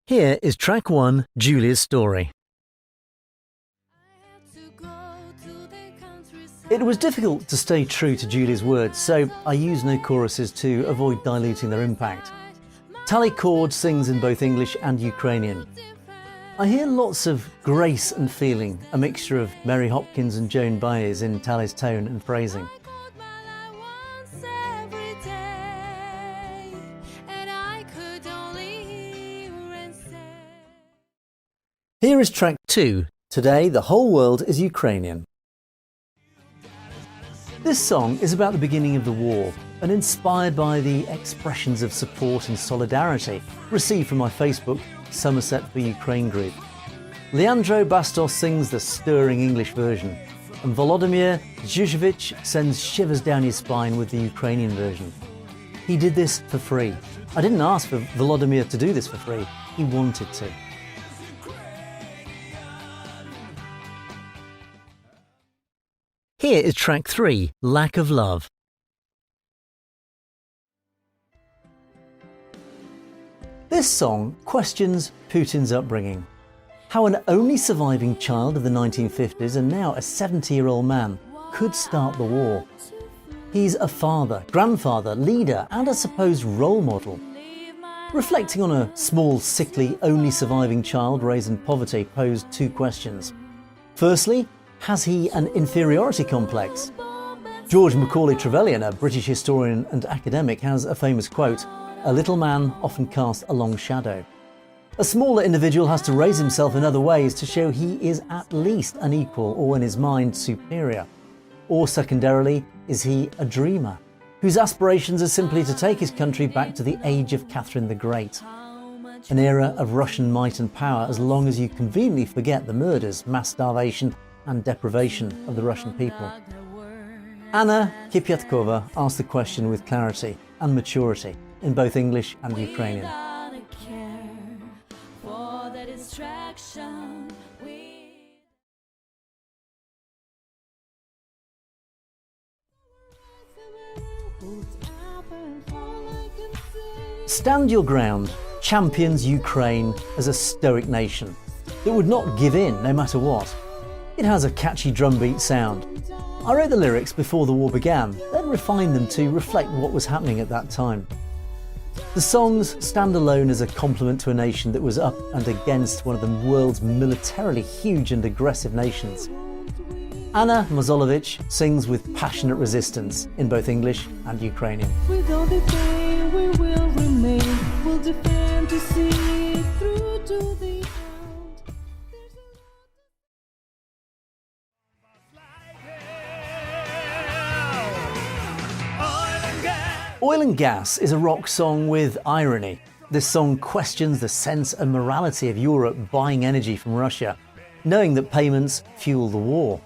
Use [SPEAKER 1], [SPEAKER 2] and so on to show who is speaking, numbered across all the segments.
[SPEAKER 1] Here is track 1, Julia's story. It was difficult to stay true to Julia's words, so I used no choruses to avoid diluting their impact. Tally Cord sings in both English and Ukrainian. I hear lots of grace and feeling, a mixture of Mary Hopkins and Joan Baez in Tally's tone and phrasing. Here is track 2, Today the Whole World is Ukrainian. This song is about the beginning of the war and inspired by the expressions of support and solidarity received from my Facebook Somerset for Ukraine group. Leandro Bastos sings the stirring English version, and Volodymyr Zhuzhevich sends shivers down his spine with the Ukrainian version. He did this for free. I didn't ask for Volodymyr to do this for free, he wanted to. Here is track 3, Lack of Love. This song questions Putin's upbringing. How an only surviving child of the 1950s and now a 70-year-old man could start the war. He's a father, grandfather, leader and a supposed role model. Reflecting on a small, sickly, only surviving child raised in poverty posed 2 questions. Firstly, has he an inferiority complex? George Macaulay Trevelyan, a British historian and academic, has a famous quote, "A little man often casts a long shadow." A smaller individual has to raise himself in other ways to show he is at least an equal or in his mind superior. Or secondarily, is he a dreamer, whose aspirations are simply to take his country back to the age of Catherine the Great? An era of Russian might and power as long as you conveniently forget the murders, mass starvation and deprivation of the Russian people. Anna Kipyatkova asked the question with clarity and maturity in both English and Ukrainian. Stand Your Ground champions Ukraine as a stoic nation that would not give in no matter what. It has a catchy drumbeat sound. I wrote the lyrics before the war began, then refined them to reflect what was happening at that time. The songs stand alone as a compliment to a nation that was up and against one of the world's militarily huge and aggressive nations. Anna Mozolovich sings with passionate resistance in both English and Ukrainian.
[SPEAKER 2] With all the pain we will remain, we'll defend to see through to the end.
[SPEAKER 1] Oil and Gas is a rock song with irony. This song questions the sense and morality of Europe buying energy from Russia, knowing that payments fuel the war.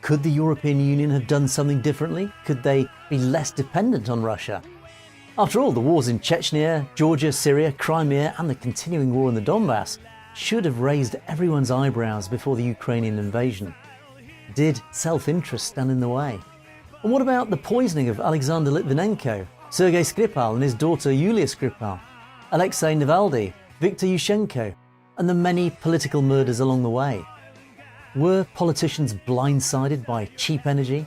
[SPEAKER 1] Could the European Union have done something differently? Could they be less dependent on Russia? After all, the wars in Chechnya, Georgia, Syria, Crimea and the continuing war in the Donbass should have raised everyone's eyebrows before the Ukrainian invasion. Did self-interest stand in the way? And what about the poisoning of Alexander Litvinenko, Sergei Skripal and his daughter Yulia Skripal, Alexei Navalny, Viktor Yushchenko, and the many political murders along the way? Were politicians blindsided by cheap energy?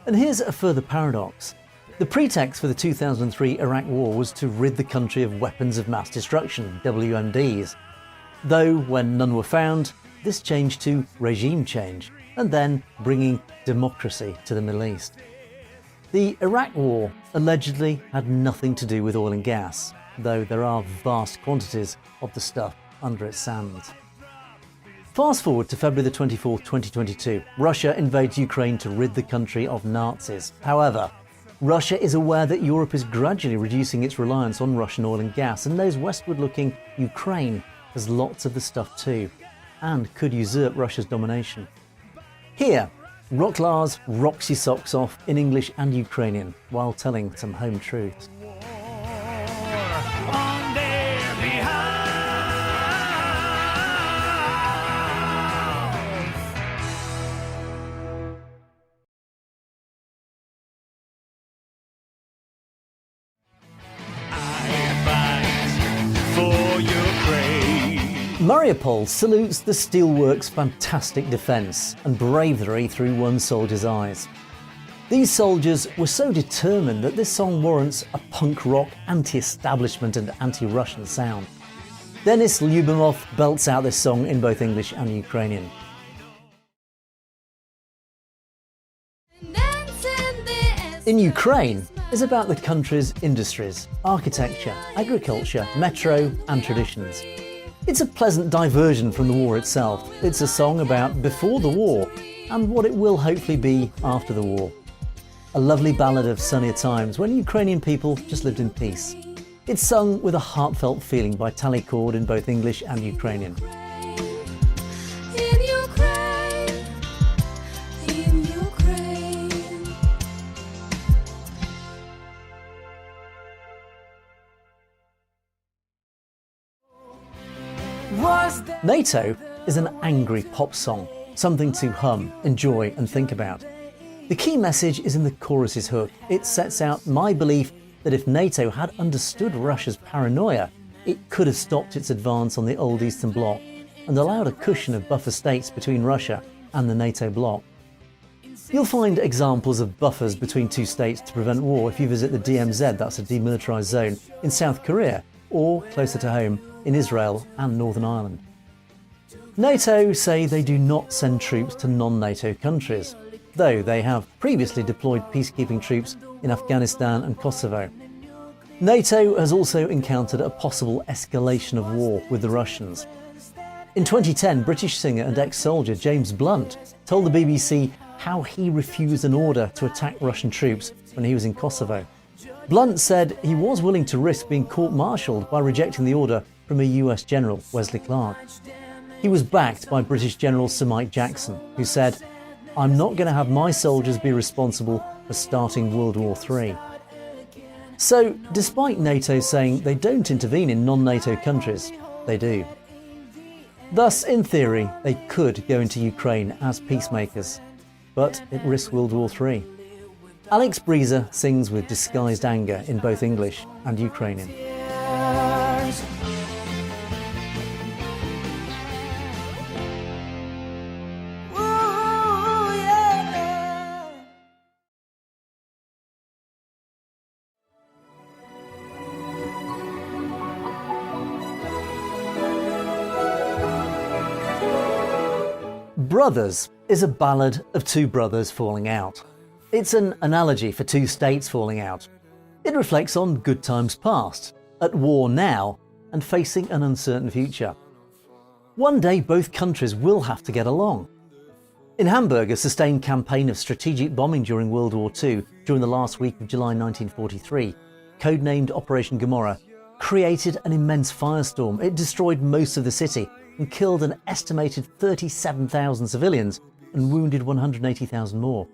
[SPEAKER 1] And here's a further paradox. The pretext for the 2003 Iraq war was to rid the country of weapons of mass destruction, WMDs. Though, when none were found, this changed to regime change, and then bringing democracy to the Middle East. The Iraq war allegedly had nothing to do with oil and gas, though there are vast quantities of the stuff under its sands. Fast forward to February the 24th, 2022. Russia invades Ukraine to rid the country of Nazis. However, Russia is aware that Europe is gradually reducing its reliance on Russian oil and gas and knows westward-looking Ukraine has lots of the stuff too, and could usurp Russia's domination. Here, Rocklars rocks your socks off in English and Ukrainian while telling some home truths.
[SPEAKER 3] I fight for Ukraine.
[SPEAKER 1] Mariupol salutes the steelworks' fantastic defence and bravery through one soldier's eyes. These soldiers were so determined that this song warrants a punk rock anti-establishment and anti-Russian sound. Denis Lyubimov belts out this song in both English and Ukrainian. In Ukraine is about the country's industries, architecture, agriculture, metro and traditions. It's a pleasant diversion from the war itself. It's a song about before the war and what it will hopefully be after the war. A lovely ballad of sunnier times when Ukrainian people just lived in peace. It's sung with a heartfelt feeling by Tally Cord in both English and Ukrainian. NATO is an angry pop song, something to hum, enjoy and think about. The key message is in the chorus's hook. It sets out my belief that if NATO had understood Russia's paranoia, it could have stopped its advance on the old Eastern Bloc and allowed a cushion of buffer states between Russia and the NATO bloc. You'll find examples of buffers between two states to prevent war if you visit the DMZ, that's a demilitarised zone, in South Korea, or closer to home, in Israel and Northern Ireland. NATO say they do not send troops to non-NATO countries, though they have previously deployed peacekeeping troops in Afghanistan and Kosovo. NATO has also encountered a possible escalation of war with the Russians. In 2010, British singer and ex-soldier James Blunt told the BBC how he refused an order to attack Russian troops when he was in Kosovo. Blunt said he was willing to risk being court-martialed by rejecting the order from a US General, Wesley Clark. He was backed by British General Sir Mike Jackson, who said, "I'm not going to have my soldiers be responsible for starting World War III." So, despite NATO saying they don't intervene in non-NATO countries, they do. Thus, in theory, they could go into Ukraine as peacemakers, but it risks World War III. Alex Breezer sings with disguised anger in both English and Ukrainian. Brothers is a ballad of two brothers falling out. It's an analogy for two states falling out. It reflects on good times past, at war now, and facing an uncertain future. One day both countries will have to get along. In Hamburg, a sustained campaign of strategic bombing during World War II during the last week of July 1943, codenamed Operation Gomorrah, created an immense firestorm. It destroyed most of the city and killed an estimated 37,000 civilians and wounded 180,000 more.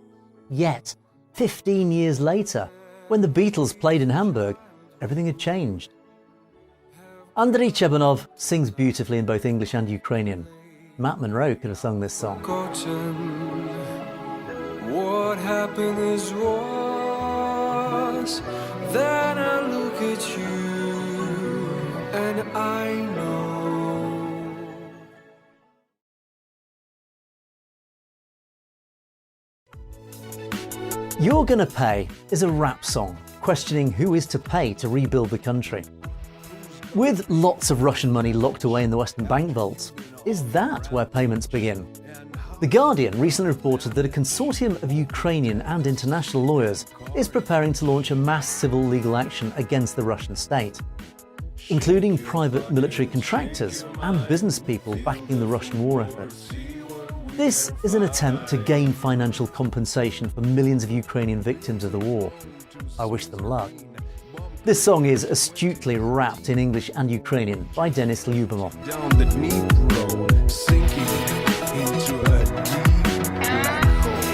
[SPEAKER 1] Yet, 15 years later, when the Beatles played in Hamburg, everything had changed. Andriy Chebanov sings beautifully in both English and Ukrainian. Matt Monro could have sung this song.
[SPEAKER 3] What happened is was, then I look at you and I know.
[SPEAKER 1] You're Gonna Pay is a rap song questioning who is to pay to rebuild the country. With lots of Russian money locked away in the Western bank vaults, is that where payments begin? The Guardian recently reported that a consortium of Ukrainian and international lawyers is preparing to launch a mass civil legal action against the Russian state, including private military contractors and business people backing the Russian war effort. This is an attempt to gain financial compensation for millions of Ukrainian victims of the war. I wish them luck. This song is astutely rapped in English and Ukrainian by Denis Lyubimov.
[SPEAKER 3] Down the Dnipro, sinking into a deep black hole.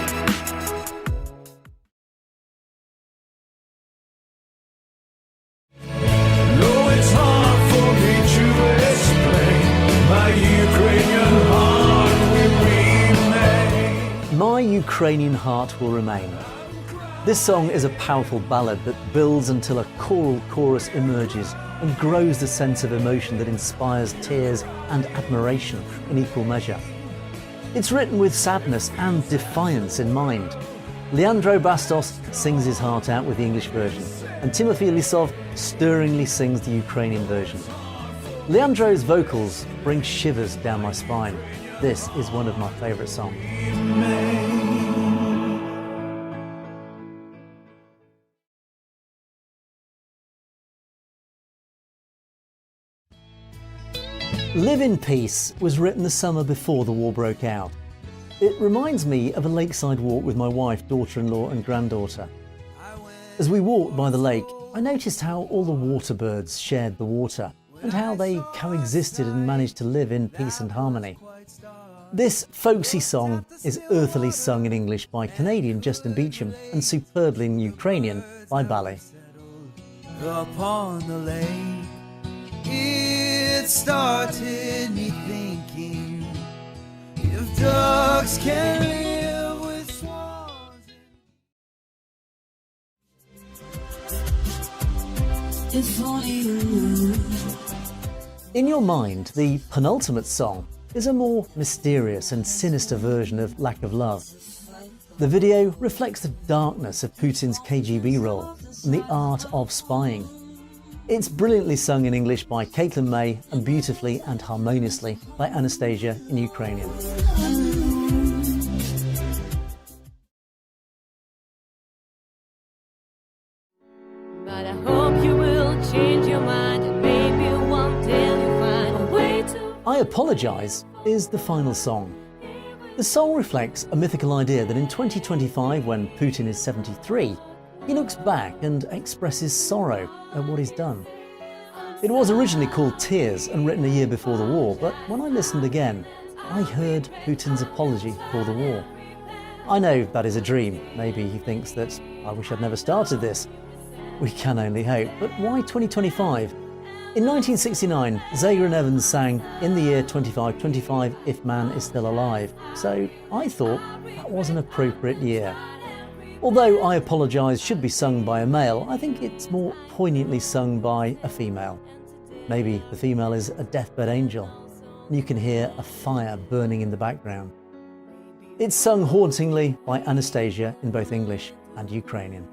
[SPEAKER 3] No, it's hard for me to explain. My Ukrainian heart will remain.
[SPEAKER 1] My Ukrainian heart will remain. This song is a powerful ballad that builds until a choral chorus emerges and grows the sense of emotion that inspires tears and admiration in equal measure. It's written with sadness and defiance in mind. Leandro Bastos sings his heart out with the English version, and Timofey Lisov stirringly sings the Ukrainian version. Leandro's vocals bring shivers down my spine. This is one of my favourite songs. Live in Peace was written the summer before the war broke out. It reminds me of a lakeside walk with my wife, daughter-in-law and granddaughter. As we walked by the lake, I noticed how all the water birds shared the water and how they coexisted and managed to live in peace and harmony. This folksy song is earthily sung in English by Canadian Justin Beecham and superbly in Ukrainian by Bali.
[SPEAKER 3] Upon the lake, it started me thinking, if ducks can live with swans.
[SPEAKER 2] If only you knew.
[SPEAKER 1] In Your Mind, the penultimate song, is a more mysterious and sinister version of Lack of Love. The video reflects the darkness of Putin's KGB role and the art of spying. It's brilliantly sung in English by Caitlin May and beautifully and harmoniously by Anastasia in Ukrainian.
[SPEAKER 2] But I hope you will change your mind and maybe one day you'll find a way to.
[SPEAKER 1] I Apologise is the final song. The song reflects a mythical idea that in 2025, when Putin is 73, he looks back and expresses sorrow at what he's done. It was originally called Tears and written a year before the war, but when I listened again, I heard Putin's apology for the war. I know that is a dream. Maybe he thinks that I wish I'd never started this. We can only hope. But why 2025? In 1969, Zager and Evans sang In the Year 2525 If Man is Still Alive, so I thought that was an appropriate year. Although I Apologise should be sung by a male, I think it's more poignantly sung by a female. Maybe the female is a deathbed angel, and you can hear a fire burning in the background. It's sung hauntingly by Anastasia in both English and Ukrainian.